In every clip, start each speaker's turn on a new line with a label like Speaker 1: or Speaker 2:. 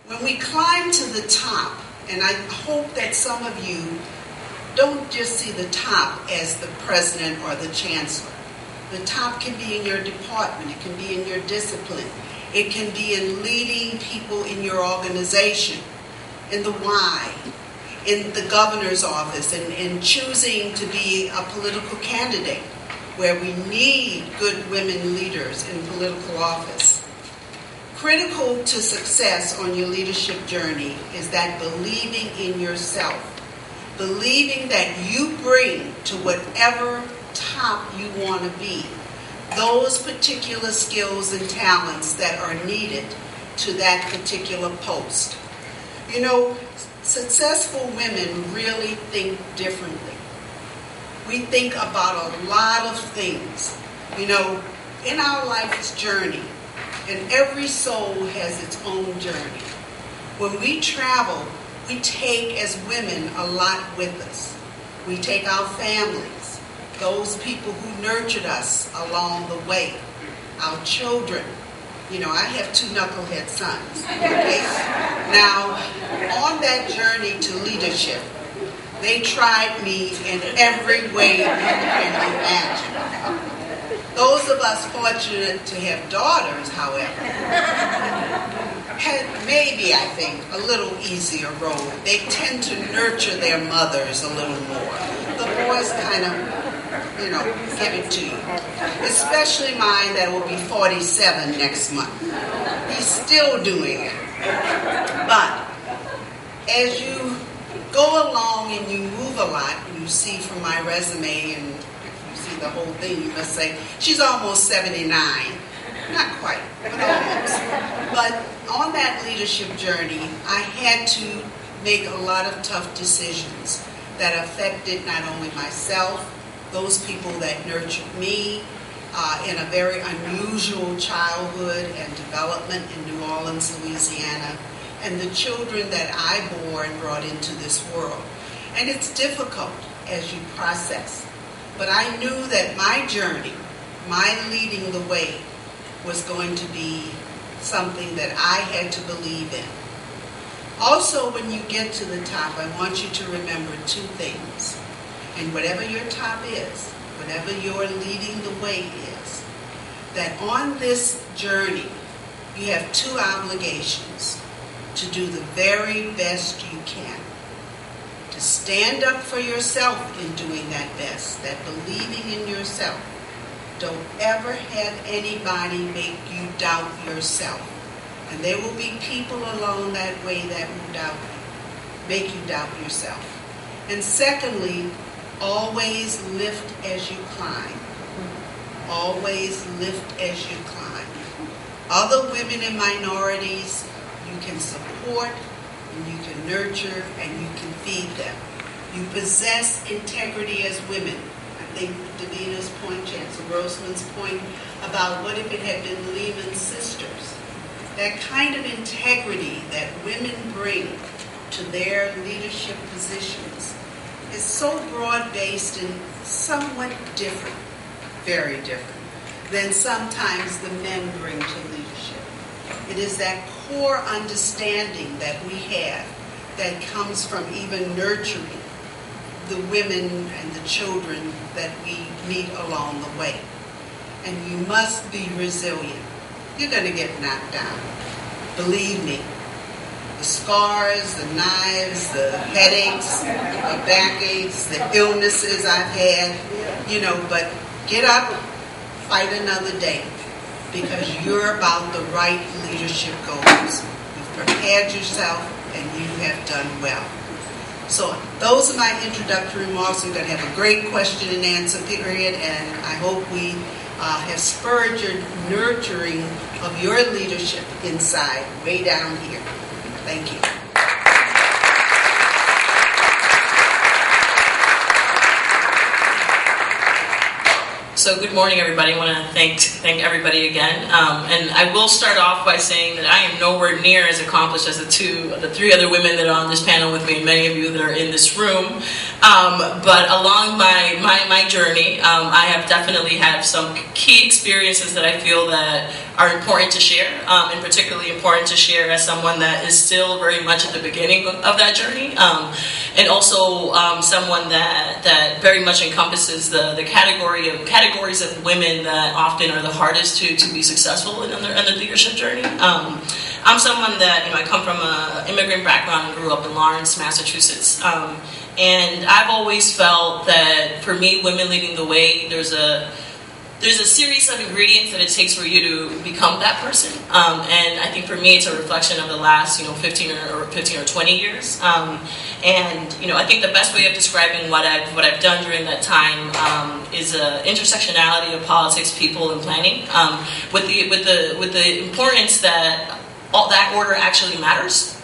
Speaker 1: When we climb to the top, and I hope that some of you don't just see the top as the president or the chancellor. The top can be in your department, it can be in your discipline, it can be in leading people in your organization, in the Y, in the governor's office, and in choosing to be a political candidate, where we need good women leaders in political office. Critical to success on your leadership journey is that believing in yourself, believing that you bring to whatever top you want to be those particular skills and talents that are needed to that particular post. You know, successful women really think differently. We think about a lot of things, you know, in our life's journey, and every soul has its own journey. When we travel, we take as women a lot with us. We take our families, those people who nurtured us along the way, our children. You know, I have 2 knucklehead sons. Okay? Now, on that journey to leadership, they tried me in every way you can imagine. Those of us fortunate to have daughters, however, had maybe, I think, a little easier road. They tend to nurture their mothers a little more. The boys kind of, you know, give it to you. Especially mine that will be 47 next month. He's still doing it. But as you go along and you move a lot, you see from my resume, and if you see the whole thing, you must say, she's almost 79. Not quite, but almost. But on that leadership journey, I had to make a lot of tough decisions that affected not only myself, those people that nurtured me in a very unusual childhood and development in New Orleans, Louisiana, and the children that I bore and brought into this world. And it's difficult as you process. But I knew that my journey, my leading the way, was going to be something that I had to believe in. Also, when you get to the top, I want you to remember 2 things. And whatever your top is, whatever your leading the way is, that on this journey, you have 2 obligations: to do the very best you can, to stand up for yourself in doing that best, that believing in yourself. Don't ever have anybody make you doubt yourself. And there will be people along that way that will make you doubt yourself. And secondly, always lift as you climb. Always lift as you climb. Other women and minorities, you can support, and you can nurture, and you can feed them. You possess integrity as women. I think Davina's point, Chancellor Grossman's point about what if it had been Lehman's sisters. That kind of integrity that women bring to their leadership positions is so broad-based and somewhat different, very different, than sometimes the men bring to leadership. It is that core understanding that we have that comes from even nurturing the women and the children that we meet along the way. And you must be resilient. You're going to get knocked down. Believe me. The scars, the knives, the headaches, the backaches, the illnesses I've had, you know, but get up, fight another day, because you're about the right leadership goals. You've prepared yourself and you have done well. So those are my introductory remarks. We're going to have a great question and answer period, and I hope we have spurred your nurturing of your leadership inside, way down here. Thank you.
Speaker 2: So good morning, everybody. I want to thank everybody again. And I will start off by saying that I am nowhere near as accomplished as the three other women that are on this panel with me, and many of you that are in this room. But along my journey, I have definitely had some key experiences that I feel that are important to share, and particularly important to share as someone that is still very much at the beginning of that journey, and also someone that very much encompasses the categories of women that often are the hardest to be successful in their leadership journey. I'm someone that, I come from an immigrant background and grew up in Lawrence, Massachusetts. And I've always felt that for me, women leading the way, there's a series of ingredients that it takes for you to become that person. And I think for me, it's a reflection of the last, 15 or 20 years. And I think the best way of describing what I've done during that time is intersectionality of politics, people, and planning. With the importance that all that order actually matters.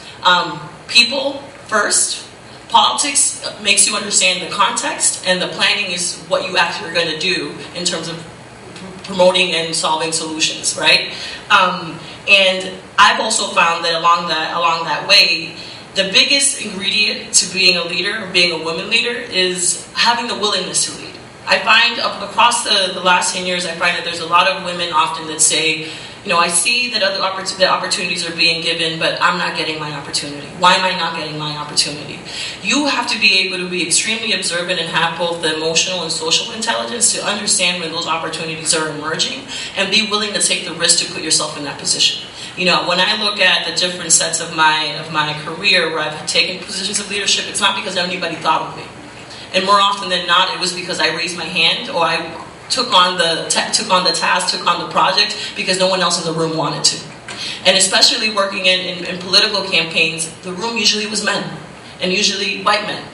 Speaker 2: People first. Politics makes you understand the context, and the planning is what you actually are going to do in terms of promoting and solving solutions, right? And I've also found that along that way, the biggest ingredient to being a leader, or being a woman leader, is having the willingness to lead. I find across the last 10 years, I find that there's a lot of women often that say, I see that other opportunities are being given, but I'm not getting my opportunity. Why am I not getting my opportunity? You have to be able to be extremely observant and have both the emotional and social intelligence to understand when those opportunities are emerging and be willing to take the risk to put yourself in that position. When I look at the different sets of my career where I've taken positions of leadership, it's not because anybody thought of me. And more often than not, it was because I raised my hand or I took on the task, took on the project because no one else in the room wanted to. And especially working in political campaigns, the room usually was men, and usually white men.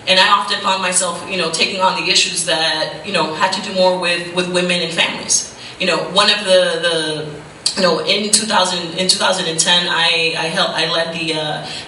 Speaker 2: And I often found myself, taking on the issues that, had to do more with women and families. One of in 2010, I led the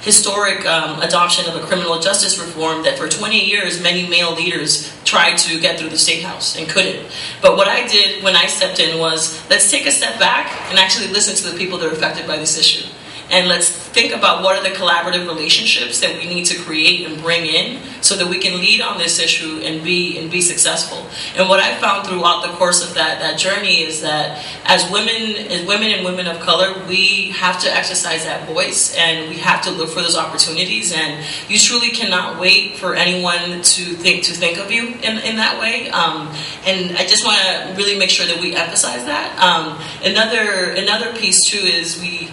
Speaker 2: historic adoption of a criminal justice reform that for 20 years many male leaders tried to get through the State House and couldn't. But what I did when I stepped in was, let's take a step back and actually listen to the people that are affected by this issue. And let's think about what are the collaborative relationships that we need to create and bring in so that we can lead on this issue and be successful. And what I found throughout the course of that journey is that as women and women of color, we have to exercise that voice and we have to look for those opportunities. And you truly cannot wait for anyone to think of you in that way. And I just want to really make sure that we emphasize that. Another piece too is we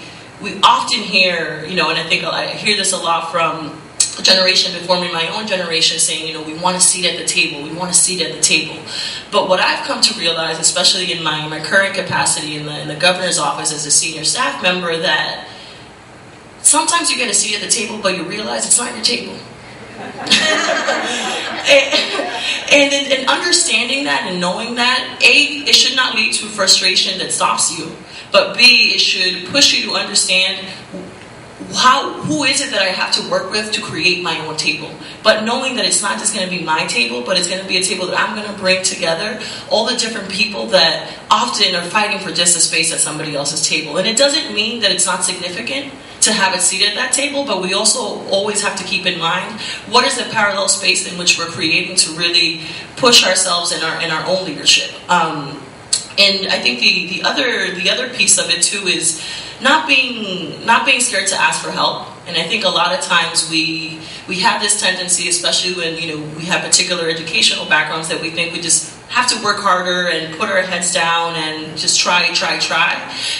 Speaker 2: often hear, and I think I hear this a lot from a generation before me, my own generation, saying, we want a seat at the table, we want a seat at the table. But what I've come to realize, especially in my current capacity in the governor's office as a senior staff member, that sometimes you get a seat at the table, but you realize it's not your table. and understanding that and knowing that, A, it should not lead to frustration that stops you. But B, it should push you to understand who is it that I have to work with to create my own table. But knowing that it's not just going to be my table, but it's going to be a table that I'm going to bring together all the different people that often are fighting for just a space at somebody else's table. And it doesn't mean that it's not significant to have a seat at that table, but we also always have to keep in mind what is the parallel space in which we're creating to really push ourselves in our own leadership. And I think the other piece of it too is not being scared to ask for help. And I think a lot of times we have this tendency, especially when we have particular educational backgrounds, that we think we just have to work harder and put our heads down and just try.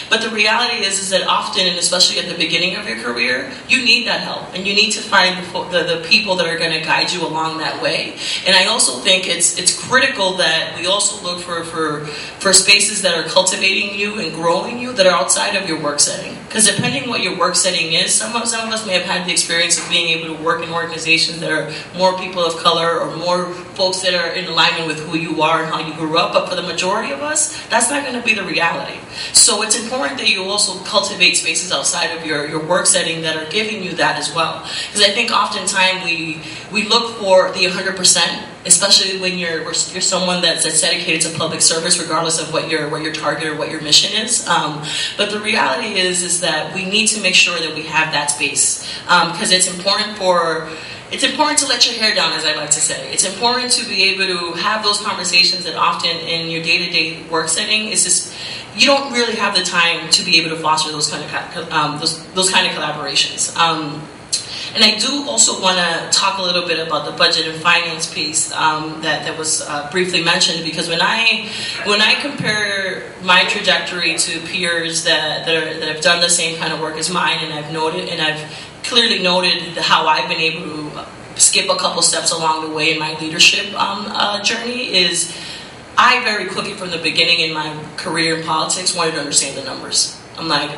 Speaker 2: But the reality is that often, and especially at the beginning of your career, you need that help, and you need to find the people that are going to guide you along that way. And I also think it's critical that we also look for spaces that are cultivating you and growing you that are outside of your work setting. Because depending what your work setting is, some of us may have had the experience of being able to work in organizations that are more people of color or more folks that are in alignment with who you are and how you grew up. But for the majority of us, that's not going to be the reality. So it's important that you also cultivate spaces outside of your work setting that are giving you that as well. Because I think oftentimes we look for the 100%, especially when you're someone that's dedicated to public service, regardless of what your target or what your mission is. But the reality is that we need to make sure that we have that space, because it's important to let your hair down, as I like to say. It's important to be able to have those conversations that often in your day-to-day work setting, it's just, you don't really have the time to be able to foster those kind of collaborations. And I do also want to talk a little bit about the budget and finance piece that was briefly mentioned, because when I compare my trajectory to peers that have done the same kind of work as mine, and I've clearly noted how I've been able to skip a couple steps along the way in my leadership journey, is I very quickly from the beginning in my career in politics wanted to understand the numbers. I'm like,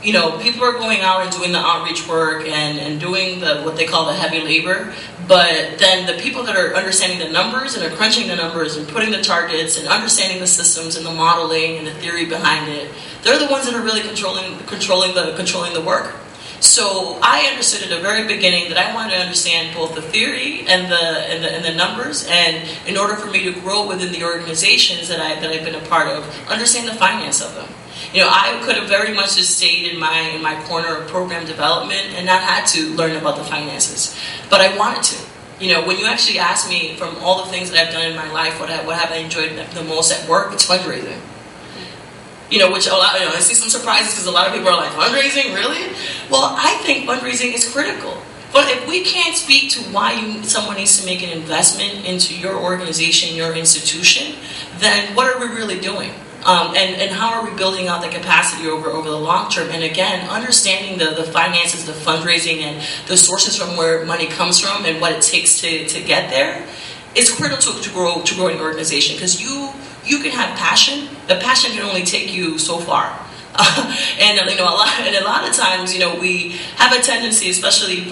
Speaker 2: people are going out and doing the outreach work and doing what they call the heavy labor, but then the people that are understanding the numbers and are crunching the numbers and putting the targets and understanding the systems and the modeling and the theory behind it, they're the ones that are really controlling the work. So I understood at the very beginning that I wanted to understand both the theory and the numbers, and in order for me to grow within the organizations that I've been a part of, understand the finance of them. I could have very much just stayed in my corner of program development and not had to learn about the finances, but I wanted to. When you actually ask me, from all the things that I've done in my life, what have I enjoyed the most at work, it's fundraising. Which a lot, I see some surprises because a lot of people are like, fundraising, really? Well, I think fundraising is critical. But if we can't speak to why someone needs to make an investment into your organization, your institution, then what are we really doing? And how are we building out the capacity over the long term? And again, understanding the finances, the fundraising, and the sources from where money comes from and what it takes to get there is critical to grow an organization, because you can have passion. The passion can only take you so far. And a lot of times, we have a tendency, especially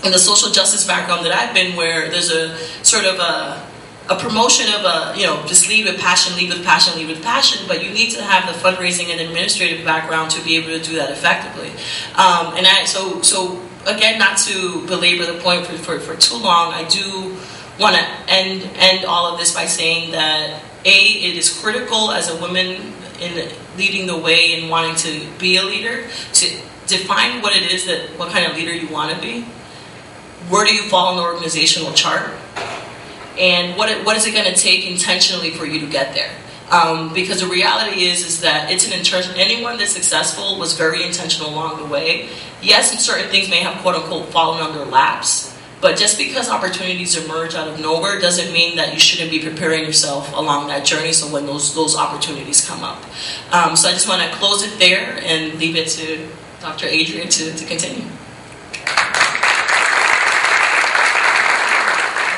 Speaker 2: in the social justice background that I've been, where there's a sort of a promotion of just lead with passion, lead with passion, lead with passion, but you need to have the fundraising and administrative background to be able to do that effectively. So again, not to belabor the point for too long, I do want to end all of this by saying that it is critical as a woman in leading the way and wanting to be a leader to define what kind of leader you want to be. Where do you fall in the organizational chart? And what is it going to take intentionally for you to get there? Because the reality is that it's anyone that's successful was very intentional along the way. Yes, certain things may have quote unquote fallen under laps, but just because opportunities emerge out of nowhere doesn't mean that you shouldn't be preparing yourself along that journey so when those opportunities come up. So I just want to close it there and leave it to Dr. Adrian to continue.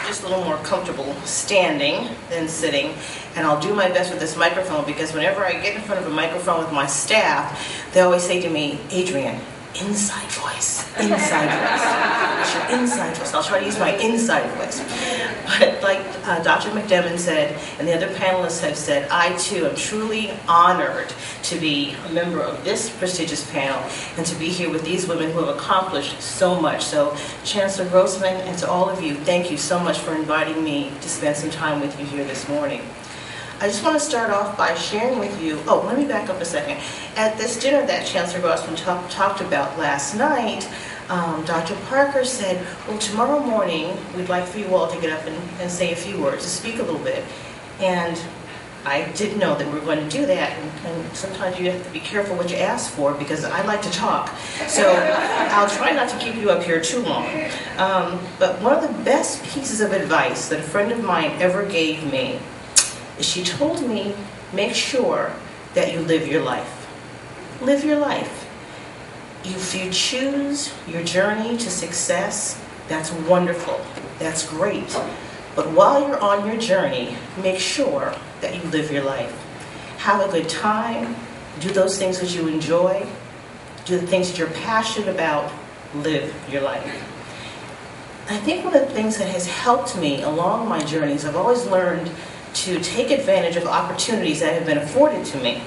Speaker 3: Just a little more comfortable standing than sitting, and I'll do my best with this microphone, because whenever I get in front of a microphone with my staff, they always say to me, Adrian, inside voice, inside voice. It's your inside voice. I'll try to use my inside voice. But like Dr. McDevitt said, and the other panelists have said, I too am truly honored to be a member of this prestigious panel and to be here with these women who have accomplished so much. So Chancellor Grossman, and to all of you, thank you so much for inviting me to spend some time with you here this morning. I just want to start off by sharing with you, let me back up a second. At this dinner that Chancellor Grossman talked about last night, Dr. Parker said, well, tomorrow morning, we'd like for you all to get up and say a few words, to speak a little bit. And I didn't know that we were going to do that, and sometimes you have to be careful what you ask for, because I like to talk. So I'll try not to keep you up here too long. But one of the best pieces of advice that a friend of mine ever gave me is she told me, make sure that you live your life. Live your life. If you choose your journey to success, that's wonderful. That's great. But while you're on your journey, make sure that you live your life. Have a good time. Do those things that you enjoy. Do the things that you're passionate about. Live your life. I think one of the things that has helped me along my journeys, I've always learned to take advantage of opportunities that have been afforded to me.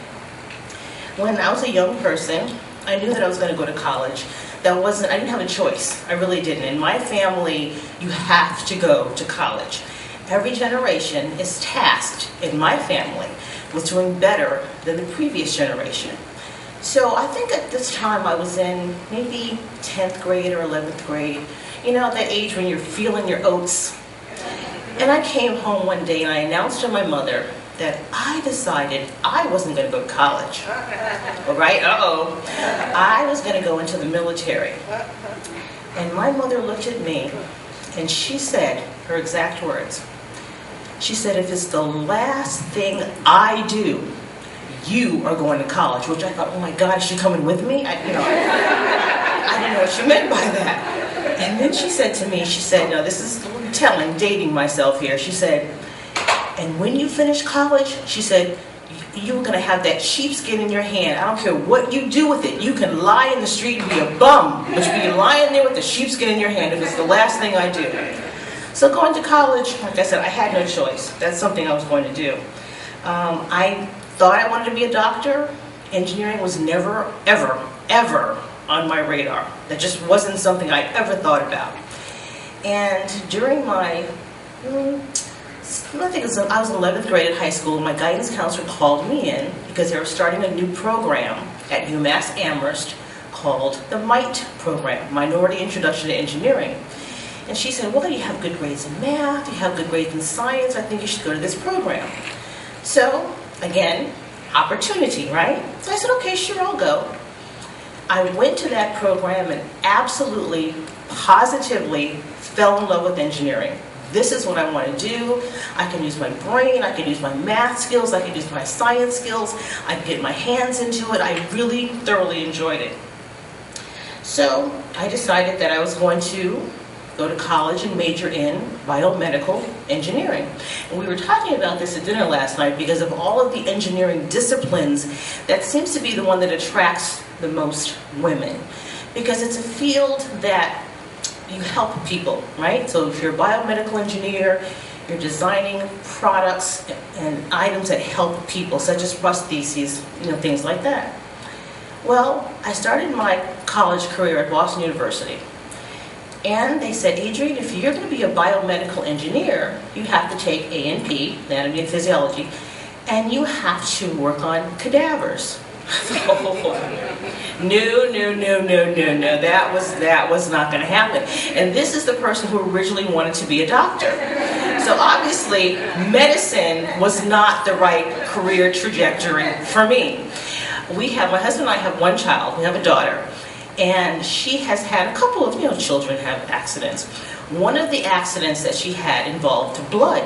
Speaker 3: When I was a young person, I knew that I was going to go to college. I didn't have a choice. I really didn't. In my family, you have to go to college. every generation is tasked in my family with doing better than the previous generation. So I think at this time I was in maybe 10th grade or 11th grade, you know, that age when you're feeling your oats. And I came home one day and I announced to my mother that I decided I wasn't going to go to college. All right, I was going to go into the military. And my mother looked at me and she said, her exact words, she said, if it's the last thing I do, you are going to college. Which I thought, oh my God, is she coming with me? I didn't know what she meant by that. And then she said to me, she said, no, this is telling, dating myself here. She said, and when you finish college, she said, you're going to have that sheepskin in your hand. I don't care what you do with it. You can lie in the street and be a bum, but you'll be lying there with the sheepskin in your hand if it's the last thing I do. So going to college, like I said, I had no choice. That's something I was going to do. I thought I wanted to be a doctor. Engineering was never, ever, ever on my radar. That just wasn't something I ever thought about. And during my, I think I was in 11th grade at high school, my guidance counselor called me in because they were starting a new program at UMass Amherst called the MITE program, Minority Introduction to Engineering. And she said, well, you have good grades in math, you have good grades in science, I think you should go to this program. So, again, opportunity, right? So I said, okay, sure, I'll go. I went to that program and absolutely, positively fell in love with engineering. This is what I want to do. I can use my brain, I can use my math skills, I can use my science skills, I can get my hands into it. I really thoroughly enjoyed it. So I decided that I was going to go to college and major in biomedical engineering. And we were talking about this at dinner last night because of all of the engineering disciplines, that seems to be the one that attracts the most women. Because it's a field that you help people, right? So if you're a biomedical engineer, you're designing products and items that help people, such as prostheses, things like that. Well, I started my college career at Boston University. And they said, Adrienne, if you're going to be a biomedical engineer, you have to take A&P, anatomy and physiology, and you have to work on cadavers. No, that was not going to happen. And this is the person who originally wanted to be a doctor. So obviously, medicine was not the right career trajectory for me. My husband and I have one child. We have a daughter. And she has had a couple of, children have accidents. One of the accidents that she had involved blood.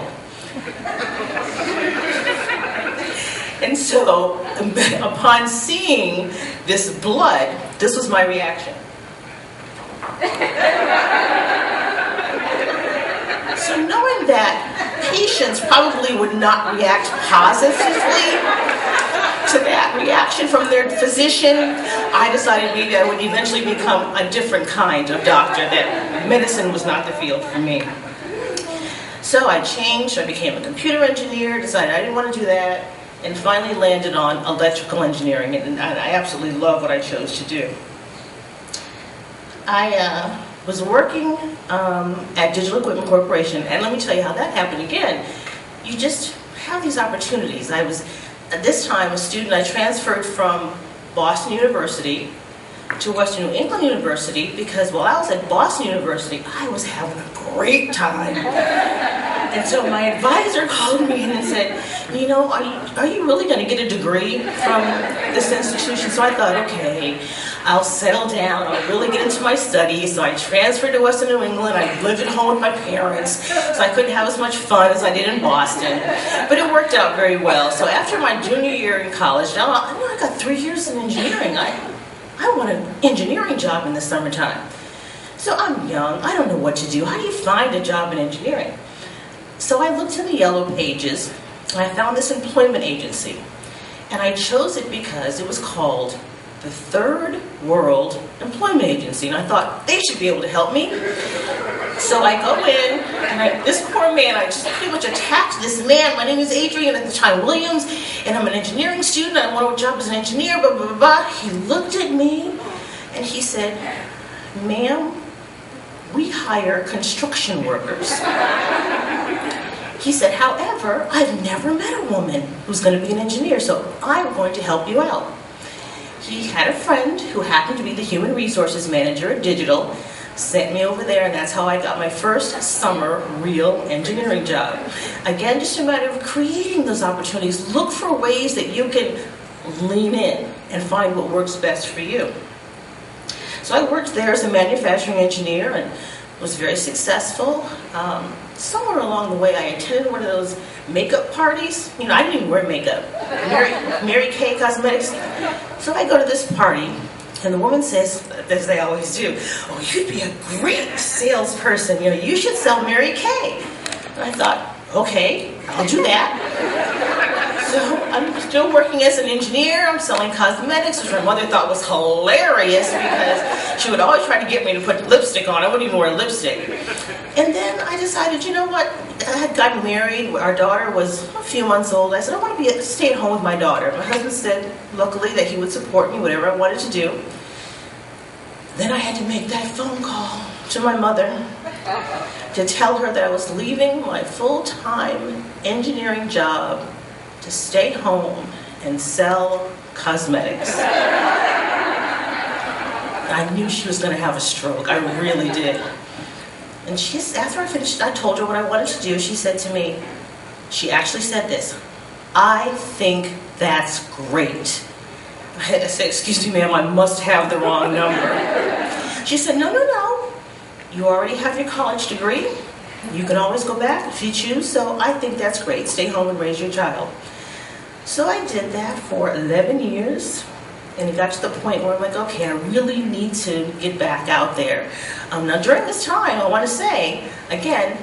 Speaker 3: And so, upon seeing this blood, this was my reaction. So knowing that patients probably would not react positively to that reaction from their physician, I decided maybe I would eventually become a different kind of doctor, that medicine was not the field for me. So I changed, I became a computer engineer, decided I didn't want to do that, and finally landed on electrical engineering, and I absolutely love what I chose to do. I was working at Digital Equipment Corporation, and let me tell you how that happened again. You just have these opportunities. I was, at this time, a student. I transferred from Boston University to Western New England University because while I was at Boston University, I was having a great time. And so my advisor called me in and said, are you really going to get a degree from this institution? So I thought, okay, I'll settle down, I'll really get into my studies. So I transferred to Western New England. I lived at home with my parents, so I couldn't have as much fun as I did in Boston. But it worked out very well. So after my junior year in college, now I got 3 years in engineering. I want an engineering job in the summertime. So I'm young, I don't know what to do. How do you find a job in engineering? So I looked in the yellow pages, and I found this employment agency. And I chose it because it was called the Third World Employment Agency. And I thought, they should be able to help me. So I go in, and this poor man, I just pretty much attacked this man. My name is Adrienne, at the time Williams, and I'm an engineering student. I want a job as an engineer, blah, blah, blah, blah. He looked at me, and he said, ma'am, we hire construction workers. He said, however, I've never met a woman who's going to be an engineer, so I'm going to help you out. He had a friend who happened to be the human resources manager at Digital, sent me over there, and that's how I got my first summer real engineering job. Again, just a matter of creating those opportunities. Look for ways that you can lean in and find what works best for you. So I worked there as a manufacturing engineer and was very successful. Somewhere along the way, I attended one of those makeup parties. You know, I didn't even wear makeup. Mary Kay Cosmetics. So I go to this party, and the woman says, as they always do, oh, you'd be a great salesperson. You know, you should sell Mary Kay. And I thought, okay, I'll do that. So I'm still working as an engineer. I'm selling cosmetics, which my mother thought was hilarious because she would always try to get me to put lipstick on. I wouldn't even wear lipstick. And then I decided, you know what? I had gotten married. Our daughter was a few months old. I said, I want to stay at home with my daughter. My husband said, luckily, that he would support me, whatever I wanted to do. Then I had to make that phone call to my mother to tell her that I was leaving my full-time engineering job to stay home and sell cosmetics. I knew she was going to have a stroke. I really did. And after I finished, I told her what I wanted to do. She said to me, she actually said this, I think that's great. I had to say, excuse me, ma'am, I must have the wrong number. She said, no, no, no. You already have your college degree. You can always go back if you choose. So I think that's great. Stay home and raise your child. So I did that for 11 years. And it got to the point where I'm like, okay, I really need to get back out there. Now, during this time, I want to say, again,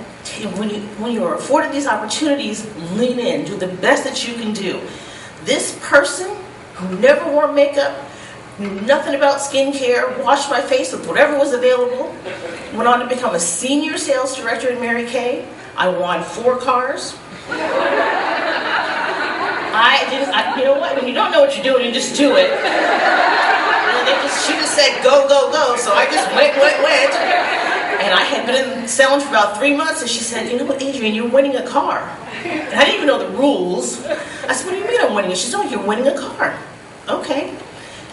Speaker 3: when you are afforded these opportunities, lean in. Do the best that you can do. This person who never wore makeup, knew nothing about skincare, washed my face with whatever was available, went on to become a senior sales director at Mary Kay. I won 4 cars. You know what? When you don't know what you're doing, you just do it. She just said, go, go, go. So I just went. And I had been selling for about 3 months, and she said, you know what, Adrienne, you're winning a car. And I didn't even know the rules. I said, what do you mean I'm winning it? She said, oh, you're winning a car. Okay.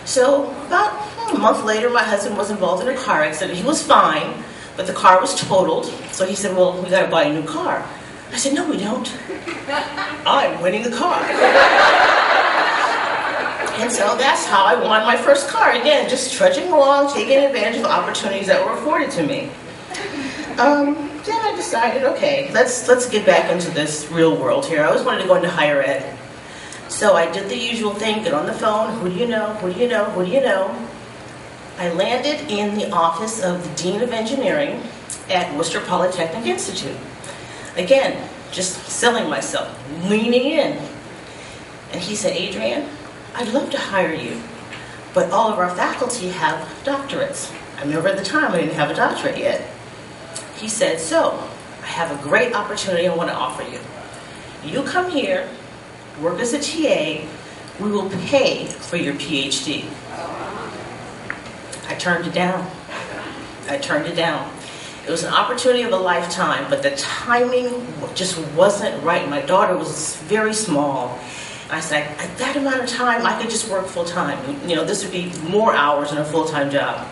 Speaker 3: So about a month later, my husband was involved in a car accident. He was fine, but the car was totaled. So he said, well, we got to buy a new car. I said, no, we don't. I'm winning the car. And so that's how I won my first car. Again, just trudging along, taking advantage of opportunities that were afforded to me. Then I decided, okay, let's get back into this real world here. I always wanted to go into higher ed. So I did the usual thing, get on the phone, who do you know, who do you know, who do you know? I landed in the office of the Dean of Engineering at Worcester Polytechnic Institute. Again, just selling myself, leaning in. And he said, Adrienne, I'd love to hire you, but all of our faculty have doctorates. I remember at the time I didn't have a doctorate yet. He said, so, I have a great opportunity I want to offer you. You come here, work as a TA, we will pay for your PhD. I turned it down. It was an opportunity of a lifetime, but the timing just wasn't right. My daughter was very small. I said, at that amount of time, I could just work full-time. You know, this would be more hours than a full-time job.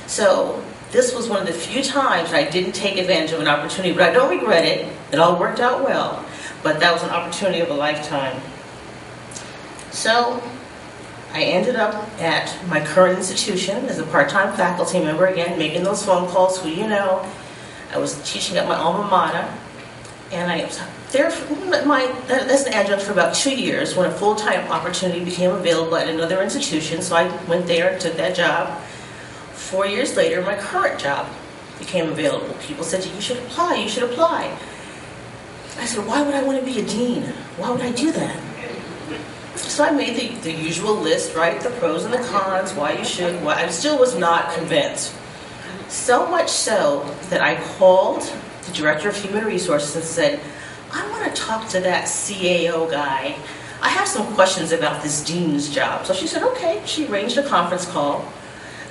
Speaker 3: So this was one of the few times I didn't take advantage of an opportunity, but I don't regret it. It all worked out well, but that was an opportunity of a lifetime. So I ended up at my current institution as a part-time faculty member, again, making those phone calls, who you know. I was teaching at my alma mater, and I was there as an adjunct for about 2 years when a full-time opportunity became available at another institution, so I went there and took that job. 4 years later, my current job became available. People said, you should apply, you should apply. I said, why would I want to be a dean? Why would I do that? So I made the usual list, right? The pros and the cons, why you should, why. I still was not convinced. So much so that I called the Director of Human Resources and said, I want to talk to that CAO guy. I have some questions about this dean's job. So she said, okay. She arranged a conference call.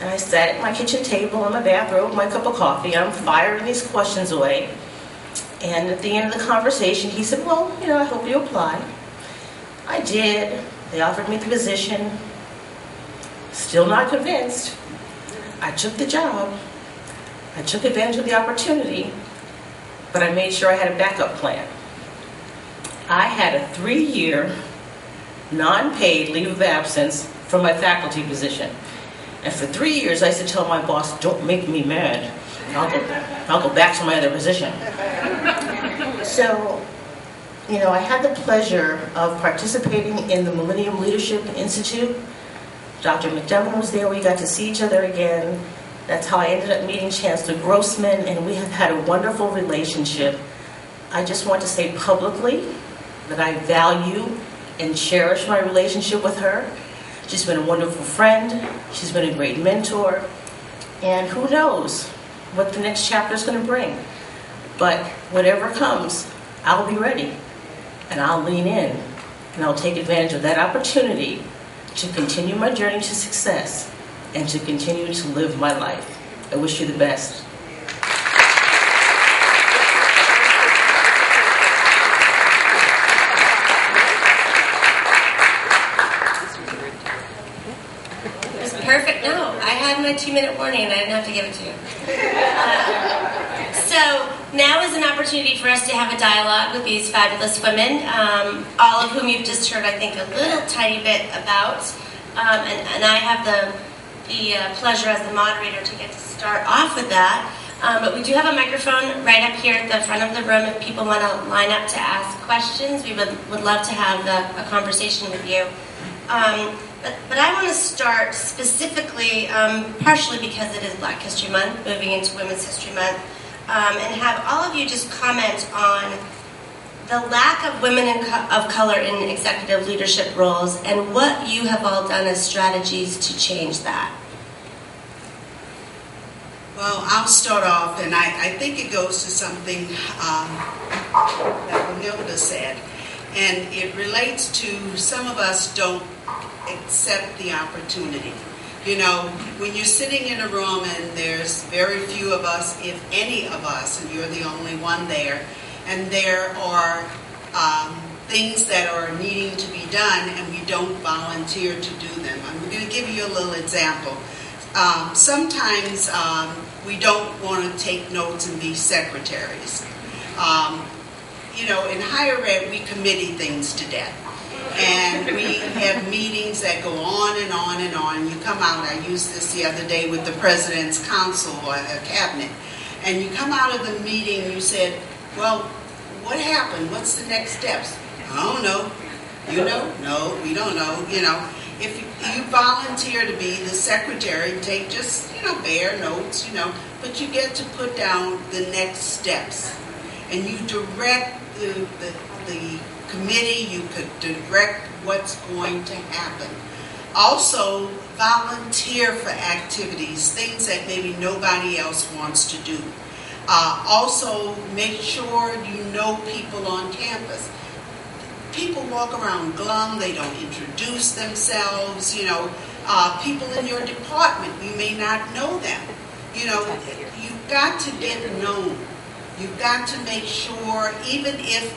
Speaker 3: And I sat at my kitchen table in my bathrobe with my cup of coffee. I'm firing these questions away. And at the end of the conversation, he said, well, I hope you apply. I did. They offered me the position. Still not convinced. I took the job. I took advantage of the opportunity, but I made sure I had a backup plan. I had a 3-year non-paid leave of absence from my faculty position. And for 3 years, I used to tell my boss, don't make me mad. I'll go back to my other position. So, I had the pleasure of participating in the Millennium Leadership Institute. Dr. McDevitt was there. We got to see each other again. That's how I ended up meeting Chancellor Grossman, and we have had a wonderful relationship. I just want to say publicly that I value and cherish my relationship with her. She's been a wonderful friend. She's been a great mentor. And who knows what the next chapter is going to bring. But whatever comes, I'll be ready. And I'll lean in. And I'll take advantage of that opportunity to continue my journey to success and to continue to live my life. I wish you the best.
Speaker 4: Perfect. No, I had my 2-minute warning and I didn't have to give it to you. So now is an opportunity for us to have a dialogue with these fabulous women, all of whom you've just heard, I think, a little tiny bit about. And I have the pleasure as the moderator to get to start off with that. But we do have a microphone right up here at the front of the room. If people want to line up to ask questions, we would love to have a conversation with you. But I want to start specifically, partially because it is Black History Month, moving into Women's History Month, and have all of you just comment on the lack of women of color in executive leadership roles and what you have all done as strategies to change that.
Speaker 1: Well, I'll start off, and I think it goes to something that Renilda said, and it relates to some of us don't accept the opportunity. When you're sitting in a room and there's very few of us, if any of us, and you're the only one there, and there are things that are needing to be done and we don't volunteer to do them. I'm going to give you a little example. Sometimes we don't want to take notes and be secretaries. In higher ed, we committee things to death. And we have meetings that go on and on and on. You come out, I used this the other day with the President's Council or the Cabinet, and you come out of the meeting, you said, well, what happened? What's the next steps? I don't know. You know? No, we don't know. If you volunteer to be the secretary, take just, bare notes, but you get to put down the next steps. And you direct the committee, you could direct what's going to happen. Also, volunteer for activities, things that maybe nobody else wants to do. Also, make sure you know people on campus. People walk around glum, they don't introduce themselves, people in your department, you may not know them. You've got to get known. You've got to make sure, even if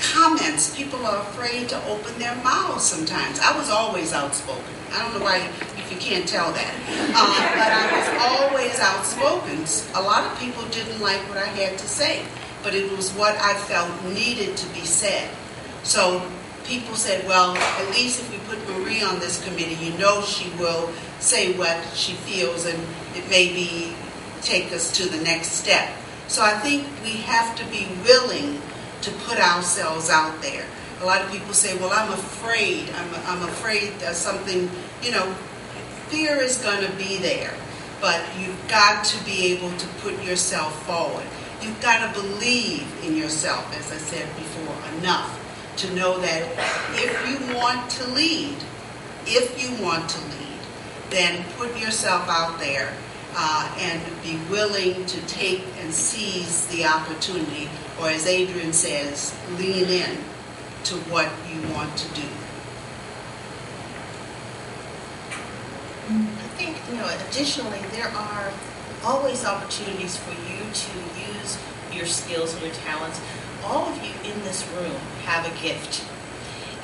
Speaker 1: comments, people are afraid to open their mouths sometimes. I was always outspoken. I don't know why, if you can't tell that. But I was always outspoken. A lot of people didn't like what I had to say, but it was what I felt needed to be said. So people said, well, at least if we put Marie on this committee, she will say what she feels and it may take us to the next step. So I think we have to be willing to put ourselves out there. A lot of people say, well, I'm afraid. I'm afraid that something, fear is going to be there. But you've got to be able to put yourself forward. You've got to believe in yourself, as I said before, enough to know that if you want to lead, then put yourself out there and be willing to take and seize the opportunity, or as Adrian says, lean in to what you want to do.
Speaker 3: I think, additionally, there are always opportunities for you to use your skills and your talents. All of you in this room have a gift.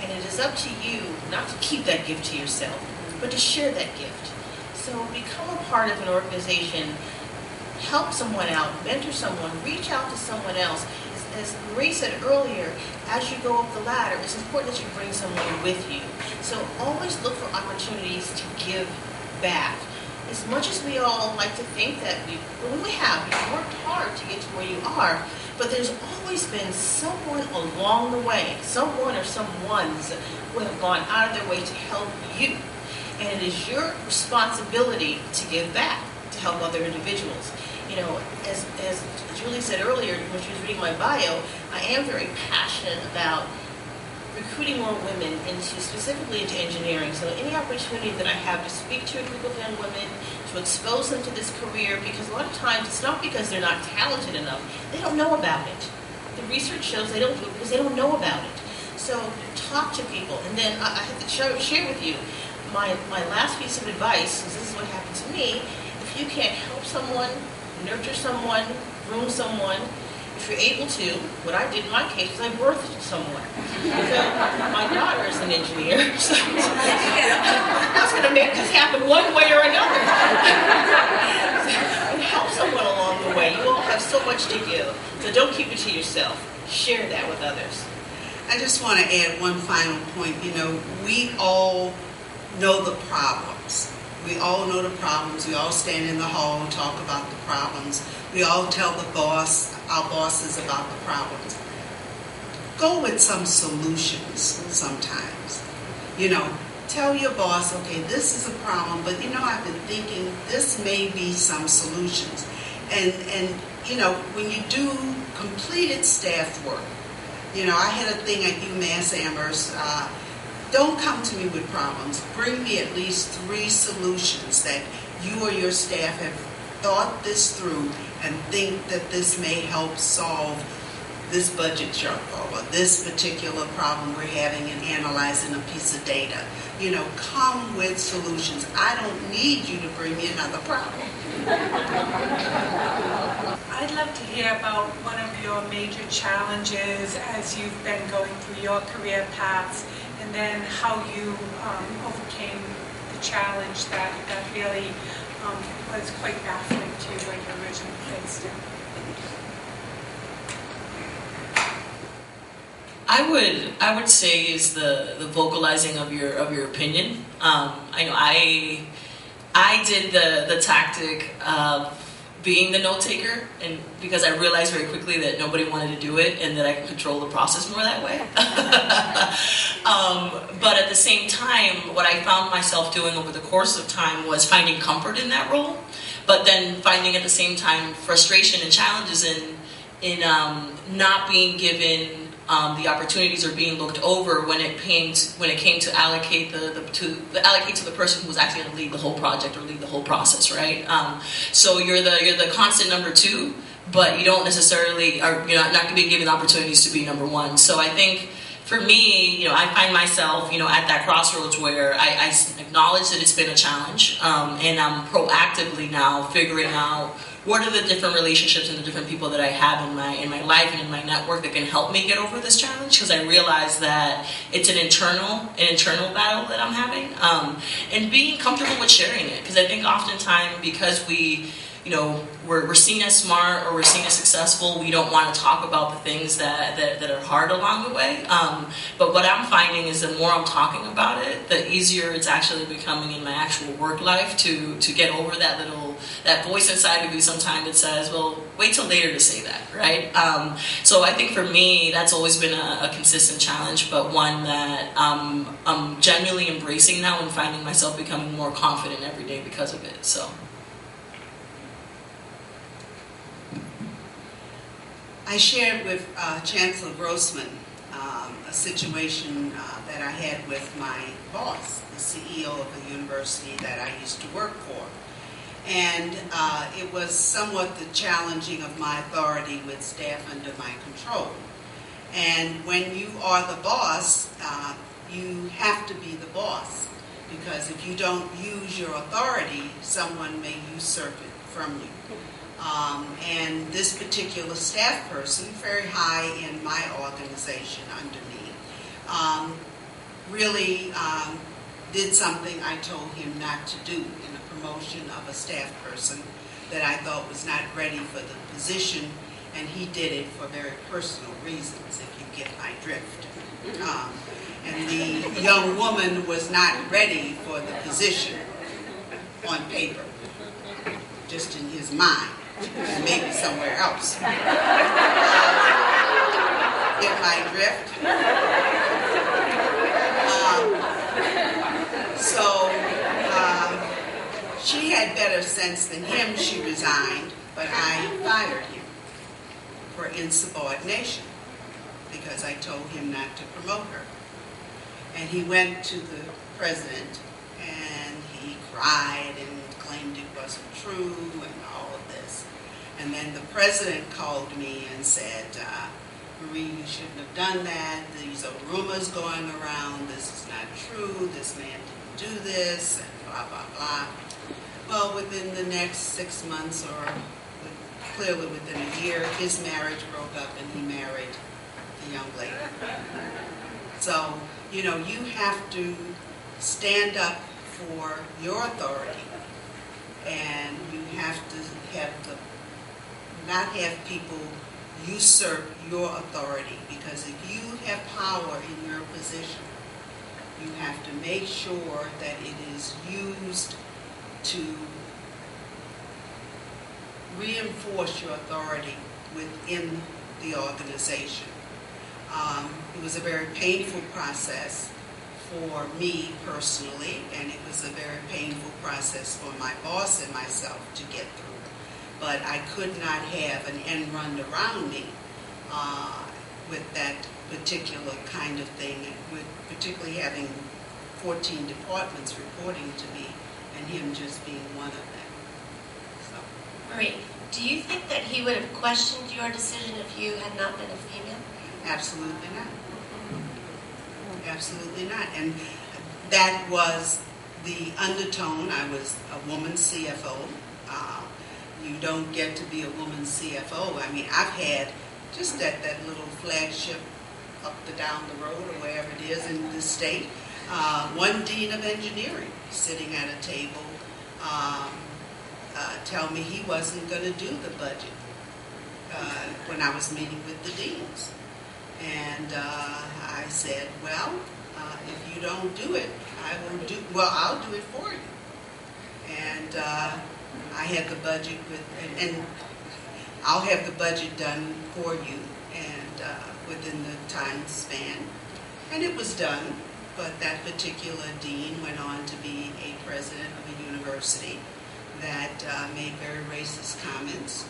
Speaker 3: And it is up to you not to keep that gift to yourself, but to share that gift. So become a part of an organization, help someone out, mentor someone, reach out to someone else. As Marie said earlier, as you go up the ladder, it's important that you bring someone with you. So always look for opportunities to give back. As much as we all like to think that we've worked hard to get to where you are, but there's always been someone along the way, someone or someones who have gone out of their way to help you. And it is your responsibility to give back, to help other individuals. You know, as Julie said earlier when she was reading my bio, I am very passionate about recruiting more women specifically into engineering. So any opportunity that I have to speak to a group of young women, to expose them to this career, because a lot of times it's not because they're not talented enough, they don't know about it. The research shows they don't do it because they don't know about it. So talk to people. And then I have to share with you my last piece of advice, because this is what happened to me. If you can't help someone, nurture someone, groom someone, if you're able to, what I did in my case was I birthed someone. So my daughter is an engineer, so I was going to make this happen one way or another. So help someone along the way. You all have so much to give, so don't keep it to yourself. Share that with others.
Speaker 1: I just want to add one final point. You know, we all know the problems. We all know the problems. We all stand in the hall and talk about the problems. We all tell our bosses about the problems. Go with some solutions sometimes. You know, tell your boss, okay, this is a problem, but you know, I've been thinking this may be some solutions. And you know, when you do completed staff work, you know, I had a thing at UMass Amherst. Don't come to me with problems. Bring me at least 3 solutions that you or your staff have thought this through and think that this may help solve this budget shortfall or this particular problem we're having in analyzing a piece of data. You know, come with solutions. I don't need you to bring me another problem.
Speaker 5: I'd love to hear about one of your major challenges as you've been going through your career paths, and then how you overcame the challenge that really was quite baffling to you when you originally faced it.
Speaker 2: I would say is the vocalizing of your opinion. I know I did the tactic of being the note taker, and because I realized very quickly that nobody wanted to do it and that I can control the process more that way. But at the same time, what I found myself doing over the course of time was finding comfort in that role, but then finding at the same time frustration and challenges in not being given the opportunities or being looked over when it came to allocate to the person who was actually going to lead the whole project or lead the whole process, right? So you're the constant number 2, but you don't necessarily you're not going to be given opportunities to be number 1. So I think for me, I find myself at that crossroads where I acknowledge that it's been a challenge, and I'm proactively now figuring out what are the different relationships and the different people that I have in my life and in my network that can help me get over this challenge, because I realize that it's an internal battle that I'm having, and being comfortable with sharing it, because I think oftentimes because we're seen as smart or we're seen as successful, we don't want to talk about the things that are hard along the way. But what I'm finding is the more I'm talking about it, the easier it's actually becoming in my actual work life to get over that voice inside of you sometimes that says, well, wait till later to say that, right? So I think for me, that's always been a consistent challenge, but one that I'm genuinely embracing now and finding myself becoming more confident every day because of it. So.
Speaker 1: I shared with Chancellor Grossman a situation that I had with my boss, the CEO of the university that I used to work for. And it was somewhat the challenging of my authority with staff under my control. And when you are the boss, you have to be the boss, because if you don't use your authority, someone may usurp it from you. And this particular staff person, very high in my organization under me, really did something I told him not to do in the promotion of a staff person that I thought was not ready for the position, and he did it for very personal reasons, if you get my drift. And the young woman was not ready for the position on paper, just in his mind, and maybe somewhere else. Get my drift? She had better sense than him. She resigned, but I fired him for insubordination because I told him not to promote her. And he went to the president and he cried and claimed it wasn't true and all of this. And then the president called me and said, Marie, you shouldn't have done that. These are rumors going around. This is not true. This man didn't do this, and blah, blah, blah. Well, within the next 6 months, or clearly within a year, his marriage broke up and he married the young lady. So, you know, you have to stand up for your authority, and you have to not have people usurp your authority, because if you have power in your position, you have to make sure that it is used to reinforce your authority within the organization. It was a very painful process for me personally, and it was a very painful process for my boss and myself to get through. But I could not have an end run around me with that particular kind of thing, with particularly having 14 departments reporting to me and him just being one of them. So.
Speaker 4: Marie, do you think that he would have questioned your decision if you had not been a female?
Speaker 1: Absolutely not. Absolutely not. And that was the undertone. I was a woman CFO. You don't get to be a woman CFO. I mean, I've had just that little flagship up the down the road or wherever it is in the state. One dean of engineering sitting at a table tell me he wasn't going to do the budget when I was meeting with the deans. And I said, well, if you don't do it, I'll do it for you. And I had the budget and I'll have the budget done for you, and within the time span. And it was done, but that particular dean went on to be a president of a university that made very racist comments,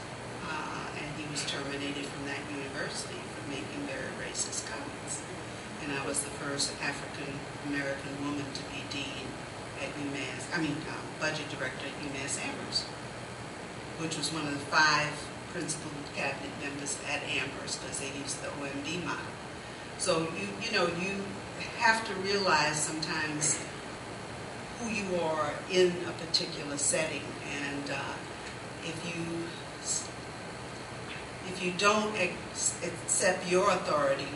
Speaker 1: and he was terminated from that university for making very racist comments. And I was the first African-American woman to be dean at UMass, budget director at UMass Amherst, which was one of the 5 principal cabinet members at Amherst, because they used the OMD model. So you have to realize sometimes who you are in a particular setting, and if you don't accept your authority,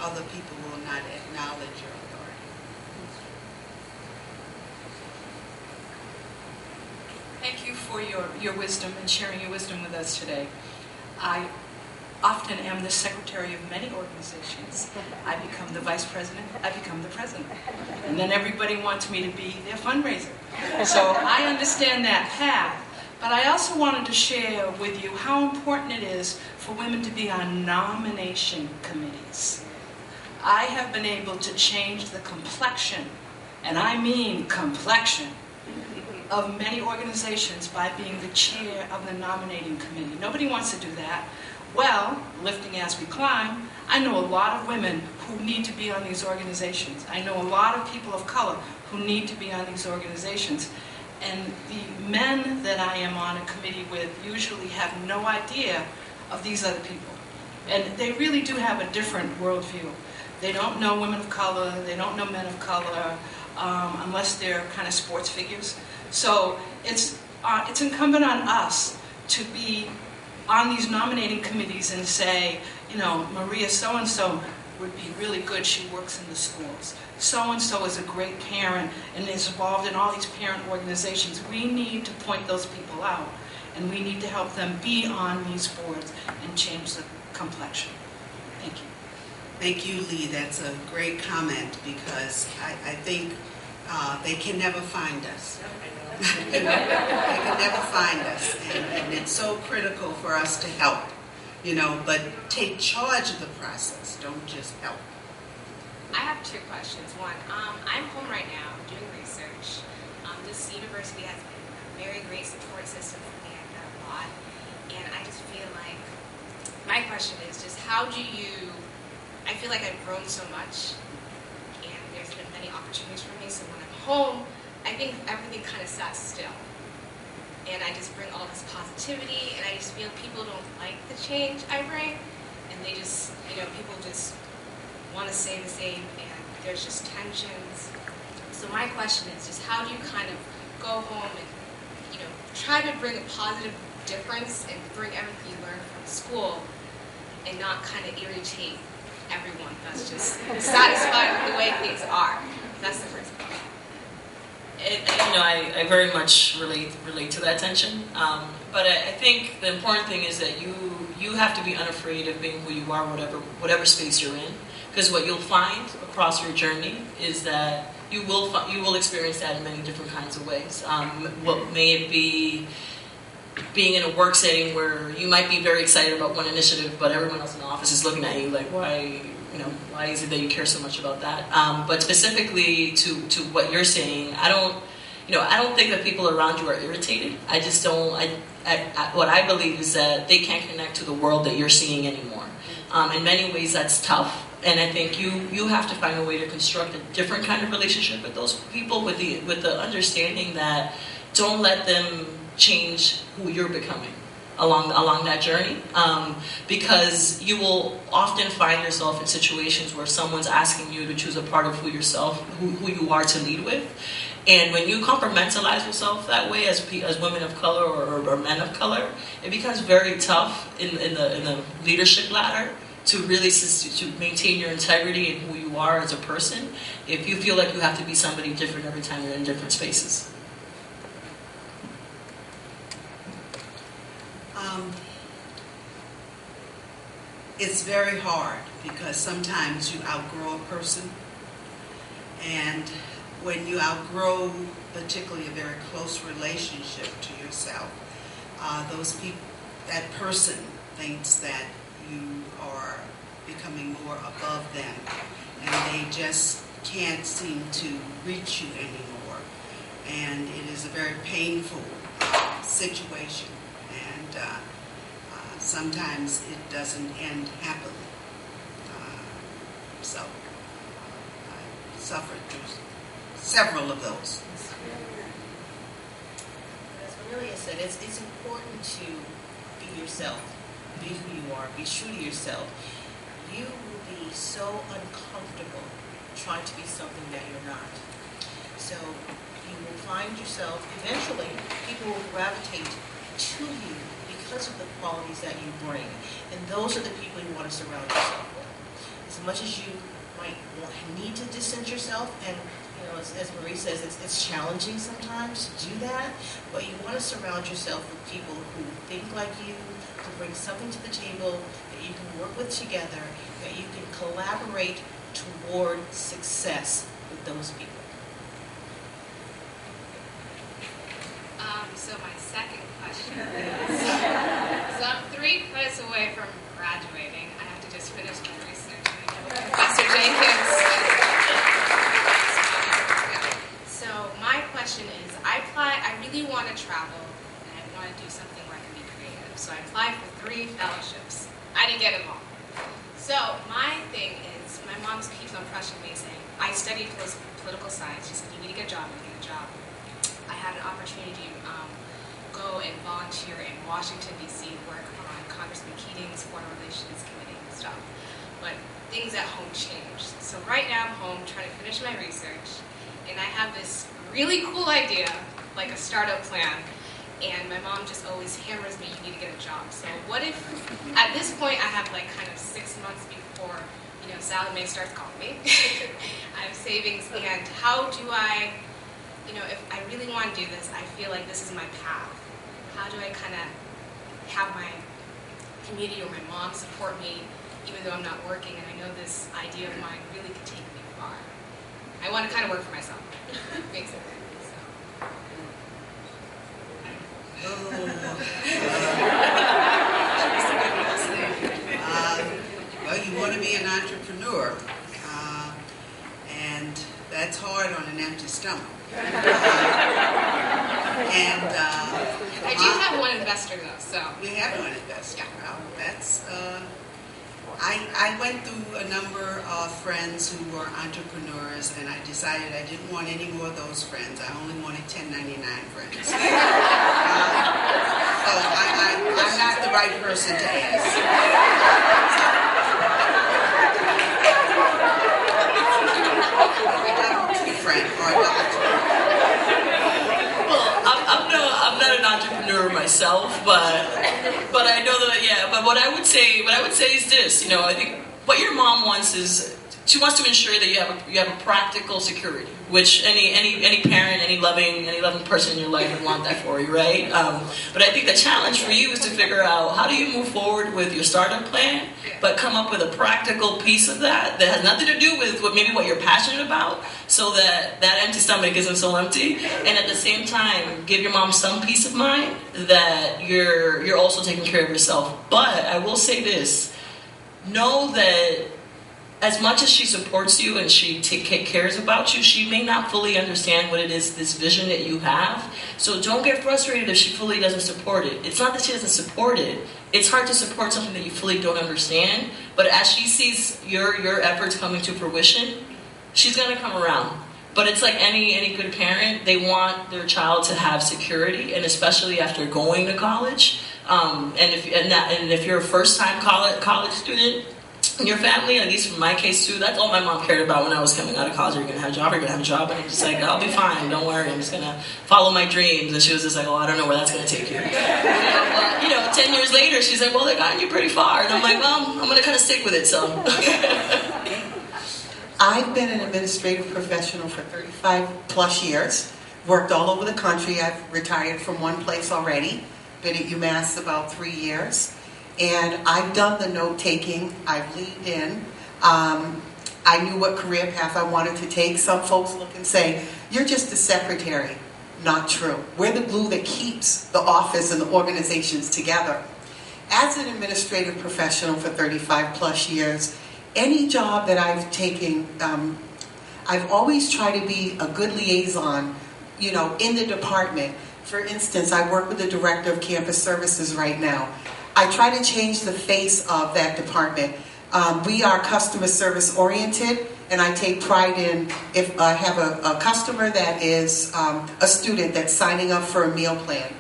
Speaker 1: other people will not acknowledge your authority.
Speaker 6: Thank you for your wisdom and sharing your wisdom with us today. I often am the secretary of many organizations. I become the vice president, I become the president. And then everybody wants me to be their fundraiser. So I understand that path. But I also wanted to share with you how important it is for women to be on nomination committees. I have been able to change the complexion, and I mean complexion, of many organizations by being the chair of the nominating committee. Nobody wants to do that. Well, lifting as we climb, I know a lot of women who need to be on these organizations. I know a lot of people of color who need to be on these organizations. And the men that I am on a committee with usually have no idea of these other people. And they really do have a different worldview. They don't know women of color, they don't know men of color, unless they're kind of sports figures. So it's incumbent on us to be on these nominating committees and say, you know, Maria so-and-so would be really good, she works in the schools. So-and-so is a great parent and is involved in all these parent organizations. We need to point those people out, and we need to help them be on these boards and change the complexion. Thank you.
Speaker 1: Thank you, Lee. That's a great comment, because I think they can never find us. They can never find us, and it's so critical for us to help, you know, but take charge of the process, don't just help.
Speaker 7: I have two questions. One, I'm home right now doing research. This university has been a very great support system for me. I've done a lot, and I just feel like, my question is just how do you, I feel like I've grown so much, and there's been many opportunities for me, so when I'm home, I think everything kind of sat still. And I just bring all this positivity, and I just feel people don't like the change I bring, and they just, you know, people just want to say the same, and there's just tensions. So my question is just how do you kind of go home and, you know, try to bring a positive difference and bring everything you learn from school and not kind of irritate everyone that's just satisfied with the way things are? That's the first question.
Speaker 2: You know, I very much relate to that tension. But I think the important thing is that you have to be unafraid of being who you are, whatever space you're in. Because what you'll find across your journey is that you will experience that in many different kinds of ways. What may it be being in a work setting where you might be very excited about one initiative, but everyone else in the office is looking at you like, why is it that you care so much about that? But specifically to what you're saying, I don't think that people around you are irritated. I just don't. What I believe is that they can't connect to the world that you're seeing anymore. In many ways, that's tough. And I think you have to find a way to construct a different kind of relationship with those people, with the understanding that don't let them change who you're becoming along that journey, because you will often find yourself in situations where someone's asking you to choose a part of who you are to lead with, and when you compartmentalize yourself that way as women of color or men of color, it becomes very tough in the leadership ladder to really to maintain your integrity and who you are as a person if you feel like you have to be somebody different every time you're in different spaces.
Speaker 1: It's very hard because sometimes you outgrow a person, and when you outgrow particularly a very close relationship to yourself, that person thinks that you are becoming more above them, and they just can't seem to reach you anymore, and it is a very painful situation, and sometimes it doesn't end happily. So I suffered through several of those.
Speaker 3: As Amelia said, it's important to be yourself, be who you are, be true to yourself. You will be so uncomfortable trying to be something that you're not. So you will find yourself, eventually, people will gravitate to you because of the qualities that you bring. And those are the people you want to surround yourself with. As much as you might need to distance yourself, and as Marie says, it's challenging sometimes to do that, but you want to surround yourself with people who think like you, who bring something to the table that you can work with together, that you can collaborate toward success with those people.
Speaker 7: So my second question is, so I'm 3 credits away from graduating. I have to just finish my research. Professor Jenkins. So my question is, I really want to travel, and I want to do something where I can be creative. So I applied for 3 fellowships. I didn't get them all. So my thing is, my mom keeps on pressuring me saying, I studied political science. She said, you need to get a job, you need a job. I had an opportunity to go and volunteer in Washington, D.C., work on Congressman Keating's Foreign Relations Committee and stuff. But things at home changed. So right now I'm home trying to finish my research, and I have this really cool idea, like a startup plan, and my mom just always hammers me, you need to get a job. So what if, at this point, I have like kind of 6 months before, Sally Mae starts calling me. I have savings, and how do I, if I really want to do this, I feel like this is my path. How do I kind of have my community or my mom support me, even though I'm not working, and I know this idea of mine really could take me far. I want to kind of work for myself, basically.
Speaker 1: Well, you want to be an entrepreneur, and that's hard on an empty stomach.
Speaker 7: I do have one investor though, so.
Speaker 1: You have one investor. Well, that's. I went through a number of friends who were entrepreneurs, and I decided I didn't want any more of those friends. I only wanted 1099 friends. So I'm not the right person to ask. Friend or a doctor.
Speaker 2: Well, I'm not an entrepreneur myself, but I know that, yeah. But what I would say is this. I think what your mom wants is she wants to ensure that you have a practical security, which any parent, any loving person in your life would want that for you, right? But I think the challenge for you is to figure out how do you move forward with your startup plan, but come up with a practical piece of that has nothing to do with what you're passionate about, so that empty stomach isn't so empty, and at the same time give your mom some peace of mind that you're also taking care of yourself. But I will say this: know that as much as she supports you and she cares about you, she may not fully understand what it is, this vision that you have. So don't get frustrated if she fully doesn't support it. It's not that she doesn't support it. It's hard to support something that you fully don't understand. But as she sees your efforts coming to fruition, she's going to come around. But it's like any good parent, they want their child to have security, and especially after going to college. And if you're a first-time college student, in your family, at least in my case too, that's all my mom cared about when I was coming out of college. Are you going to have a job? Are you going to have a job? And I'm just like, I'll be fine. Don't worry. I'm just going to follow my dreams. And she was just like, I don't know where that's going to take you. 10 years later, she's like, well, they've gotten you pretty far. And I'm like, well, I'm going to kind of stick with it, so.
Speaker 8: I've been an administrative professional for 35 plus years. Worked all over the country. I've retired from one place already. Been at UMass about 3 years. And I've done the note-taking. I've leaned in. I knew what career path I wanted to take. Some folks look and say, you're just a secretary. Not true. We're the glue that keeps the office and the organizations together. As an administrative professional for 35 plus years, any job that I've taken, I've always tried to be a good liaison, in the department. For instance, I work with the director of campus services right now. I try to change the face of that department. We are customer service oriented, and I take pride in if I have a customer that is a student that's signing up for a meal plan.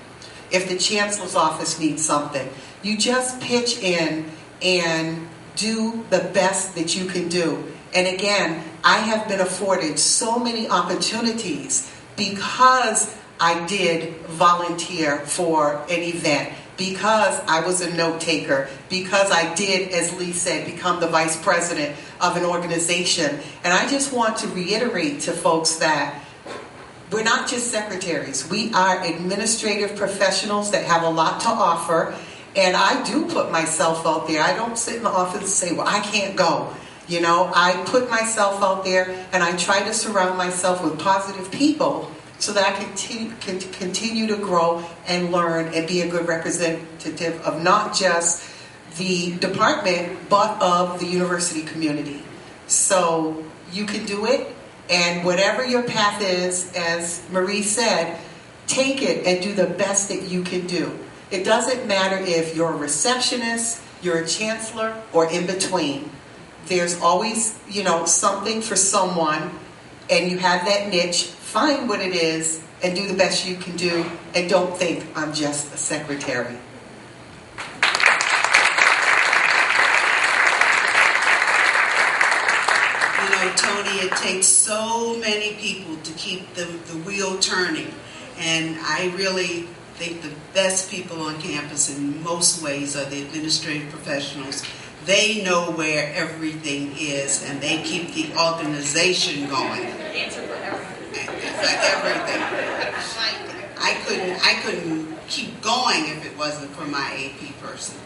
Speaker 8: If the chancellor's office needs something, you just pitch in and do the best that you can do. And again, I have been afforded so many opportunities because I did volunteer for an event, because I was a note taker, because I did, as Lee said, become the vice president of an organization. And I just want to reiterate to folks that we're not just secretaries. We are administrative professionals that have a lot to offer. And I do put myself out there. I don't sit in the office and say, well, I can't go. I put myself out there, and I try to surround myself with positive people so that I can continue to grow and learn and be a good representative of not just the department, but of the university community. So you can do it, and whatever your path is, as Marie said, take it and do the best that you can do. It doesn't matter if you're a receptionist, you're a chancellor, or in between. There's always, something for someone, and you have that niche. Find what it is and do the best you can do, and don't think I'm just a secretary.
Speaker 1: Tony, it takes so many people to keep the wheel turning, and I really think the best people on campus in most ways are the administrative professionals. They know where everything is, and they keep the organization going.
Speaker 3: Answer for everything.
Speaker 1: For everything. I couldn't keep going if it wasn't for my AP person.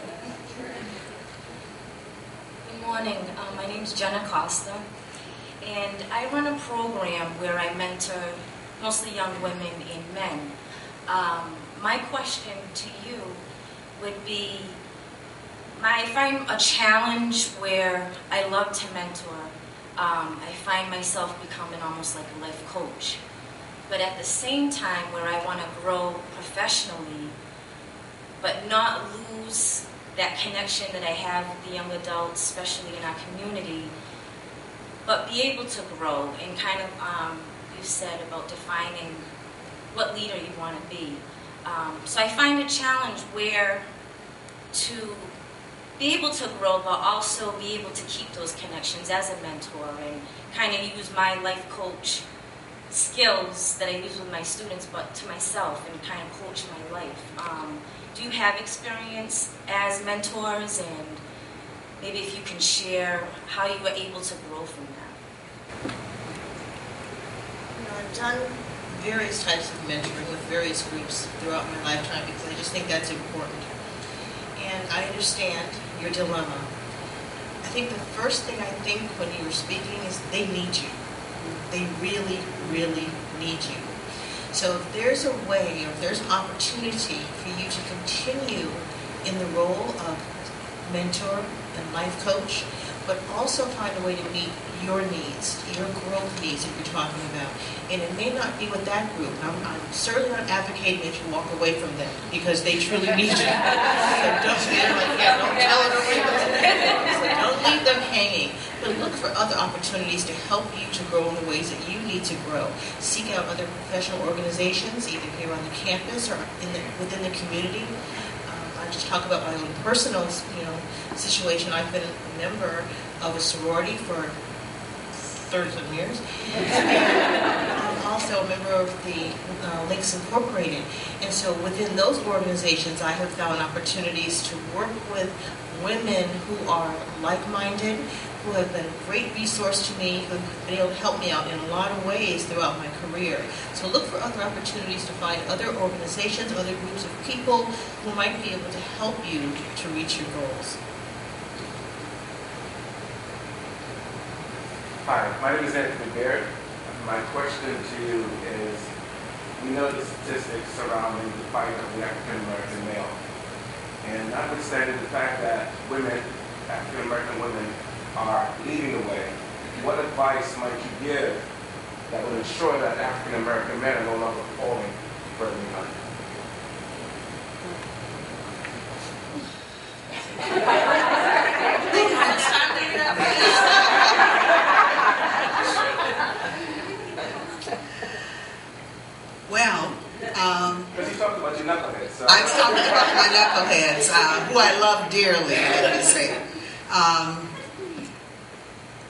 Speaker 9: Good morning. My name is Jenna Costa, and I run a program where I mentor mostly young women and men. My question to you would be, I find a challenge where I love to mentor. I find myself becoming almost like a life coach. But at the same time, where I want to grow professionally, but not lose that connection that I have with the young adults, especially in our community, but be able to grow and kind of, you said about defining what leader you want to be. So I find a challenge where to be able to grow, but also be able to keep those connections as a mentor and kind of use my life coach skills that I use with my students, but to myself and kind of coach my life. Do you have experience as mentors, and maybe if you can share how you were able to grow from that?
Speaker 3: I've done various types of mentoring with various groups throughout my lifetime because I just think that's important. And I understand your dilemma. I think the first thing I think when you were speaking is they need you. They really, really need you. So if there's a way, or if there's an opportunity for you to continue in the role of mentor and life coach, but also find a way to meet your needs, your growth needs that you're talking about. And it may not be with that group. I'm certainly not advocating that you walk away from them because they truly need you. So don't tell them so don't leave them hanging. But look for other opportunities to help you to grow in the ways that you need to grow. Seek out other professional organizations, either here on the campus or within the community. I just talk about my own personal, situation. I've been a member of a sorority for 30-some years. And I'm also a member of the Links Incorporated. And so within those organizations, I have found opportunities to work with women who are like-minded, who have been a great resource to me, who have been able to help me out in a lot of ways throughout my career. So look for other opportunities to find other organizations, other groups of people who might be able to help you to reach your goals.
Speaker 10: Hi, my name is Anthony Barrett. My question to you is, we know the statistics surrounding the fight of the African American male. And notwithstanding the fact that women, African American women, are leading the way, what advice might you give that would ensure that African American men are no longer falling further behind?
Speaker 1: Well,
Speaker 10: because you talked about your knuckleheads. So.
Speaker 1: I'm talking about my knuckleheads, who I love dearly, let me say.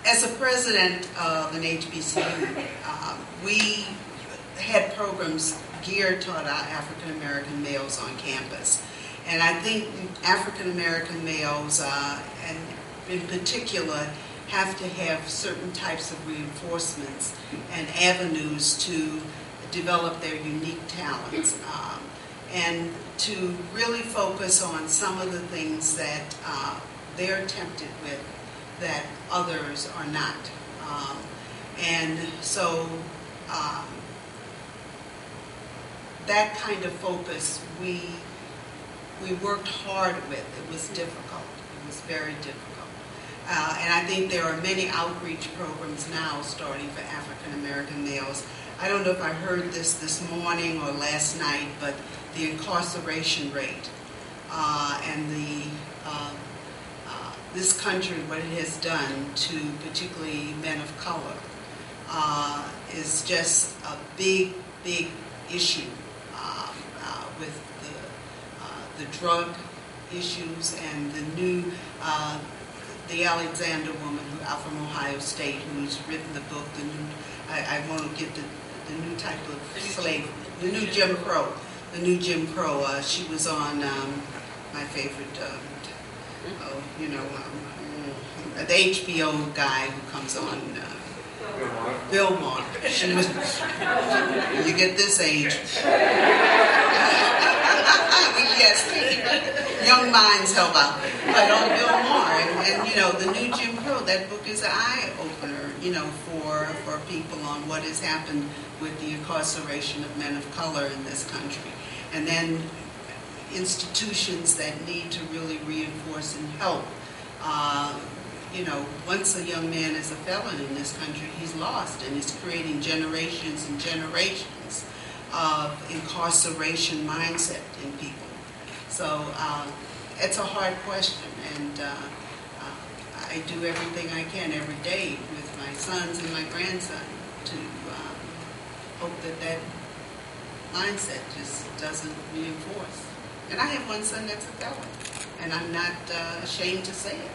Speaker 1: As a president of an HBCU, we had programs geared toward our African American males on campus. And I think African American males, and in particular, have to have certain types of reinforcements and avenues to develop their unique talents, and to really focus on some of the things that they're tempted with that others are not. And so that kind of focus we worked hard with. It was difficult. It was very difficult. And I think there are many outreach programs now starting for African American males. I don't know if I heard this morning or last night, but the incarceration rate and this country, what it has done to particularly men of color, is just a big, big issue with the drug issues and the new, the Alexander woman out from Ohio State who's written the book, the new, I won't get the new type of slavery, the new Jim Crow, the new Jim Crow. She was on my favorite, the HBO guy who comes on. Bill Maher. She was. You get this age. Yes, young minds help out. But on Bill Maher, and the new Jim Crow, that book is an eye opener, for people on what has happened with the incarceration of men of color in this country, and then institutions that need to really reinforce and help. Once a young man is a felon in this country, he's lost, and it's creating generations and generations of incarceration mindset in people. So it's a hard question, and I do everything I can every day with my sons and my grandson to hope that mindset just doesn't reinforce. And I have one son that's a felon, and I'm not ashamed to say it.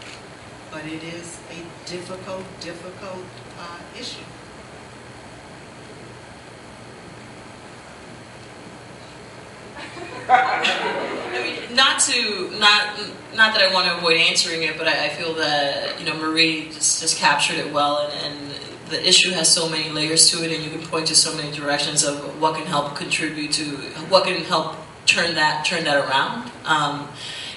Speaker 1: But it is a difficult issue.
Speaker 2: Not that I want to avoid answering it, but I feel that Marie just captured it well, and the issue has so many layers to it, and you can point to so many directions of what can help contribute to, what can help turn that around.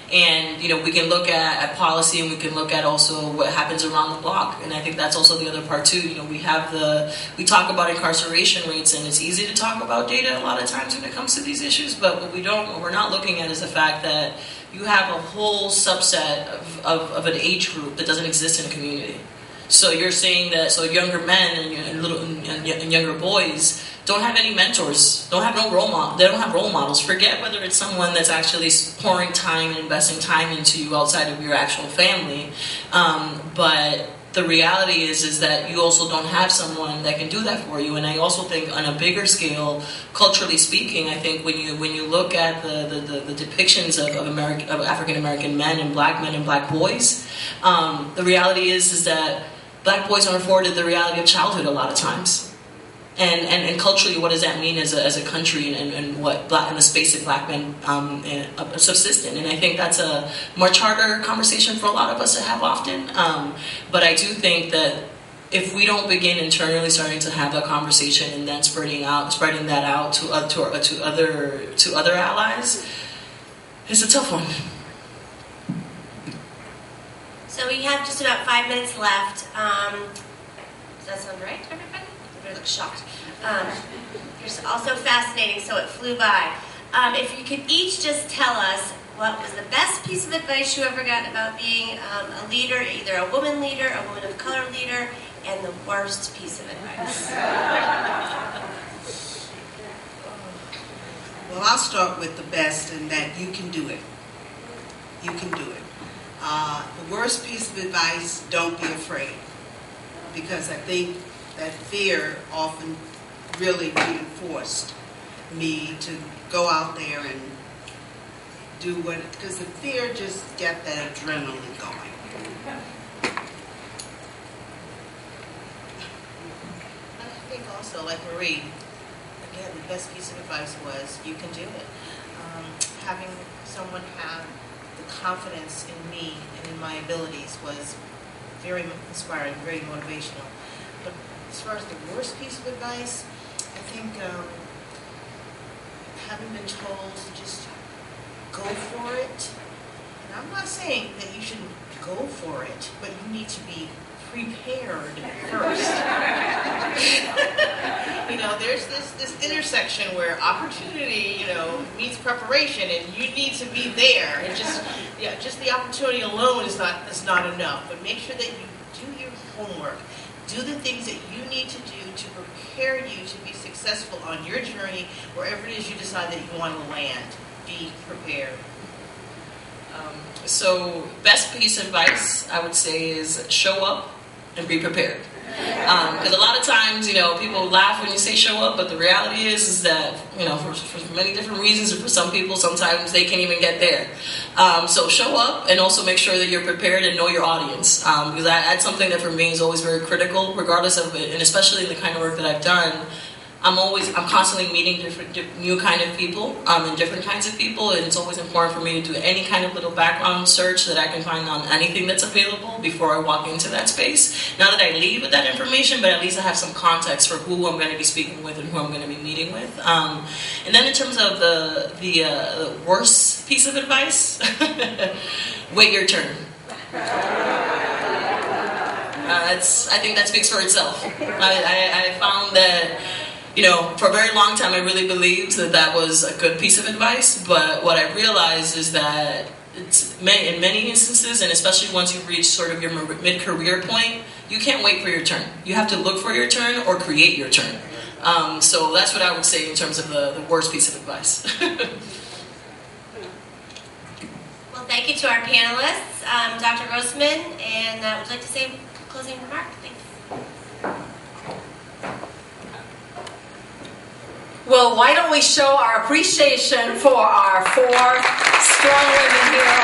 Speaker 2: And we can look at policy, and we can look at also what happens around the block. And I think that's also the other part too. We talk about incarceration rates, and it's easy to talk about data a lot of times when it comes to these issues. But what we're not looking at is the fact that you have a whole subset of an age group that doesn't exist in a community. So you're saying that younger men and younger boys don't have any mentors, don't have no role model. They don't have role models. Forget whether it's someone that's actually pouring time and investing time into you outside of your actual family. But the reality is that you also don't have someone that can do that for you. And I also think on a bigger scale, culturally speaking, I think when you look at the depictions of African American men and black boys, the reality is that black boys aren't afforded the reality of childhood a lot of times. And culturally, what does that mean as a country, and what in the space that black men subsist in? And I think that's a much harder conversation for a lot of us to have often. But I do think that if we don't begin internally starting to have that conversation and then spreading that out to other allies, it's a tough one.
Speaker 4: So we have just about 5 minutes left. Does that sound right, everybody? Everybody looks shocked. You're also fascinating, so it flew by. If you could each just tell us what was the best piece of advice you ever got about being a leader, either a woman leader, a woman of color leader, and the worst piece of advice.
Speaker 1: Well, I'll start with the best, and that you can do it. You can do it. The worst piece of advice, don't be afraid. Because I think that fear often really reinforced me to go out there and do what, because the fear just got that adrenaline going.
Speaker 3: I think also, like Marie, again, the best piece of advice was you can do it. Having someone have the confidence in me and in my abilities was very inspiring, very motivational. But as far as the worst piece of advice, I think having been told to just go for it. And I'm not saying that you shouldn't go for it, but you need to be prepared first. There's this intersection where opportunity, meets preparation, and you need to be there. And just the opportunity alone is not enough. But make sure that you do your homework, do the things that you need to do to prepare you to be successful on your journey, wherever it is you decide that you want to land. Be prepared.
Speaker 2: So best piece of advice I would say is show up and be prepared. Because a lot of times, people laugh when you say show up, but the reality is that, for many different reasons, and for some people, sometimes they can't even get there. So show up, and also make sure that you're prepared and know your audience. Because that's something that for me is always very critical, regardless of it, and especially in the kind of work that I've done. I'm constantly meeting new kind of people, and different kinds of people, and it's always important for me to do any kind of little background search that I can find on anything that's available before I walk into that space. Not that I leave with that information, but at least I have some context for who I'm going to be speaking with and who I'm going to be meeting with. And then in terms of the worst piece of advice, wait your turn. I think that speaks for itself. I found that, for a very long time I really believed that was a good piece of advice, but what I realized is that in many instances, and especially once you reach sort of your mid-career point, you can't wait for your turn. You have to look for your turn or create your turn. So that's what I would say in terms of the worst piece of advice.
Speaker 4: Well, thank you to our panelists, Dr. Grossman, and would you like to say a closing remark? Thanks.
Speaker 11: Well, why don't we show our appreciation for our 4 strong women here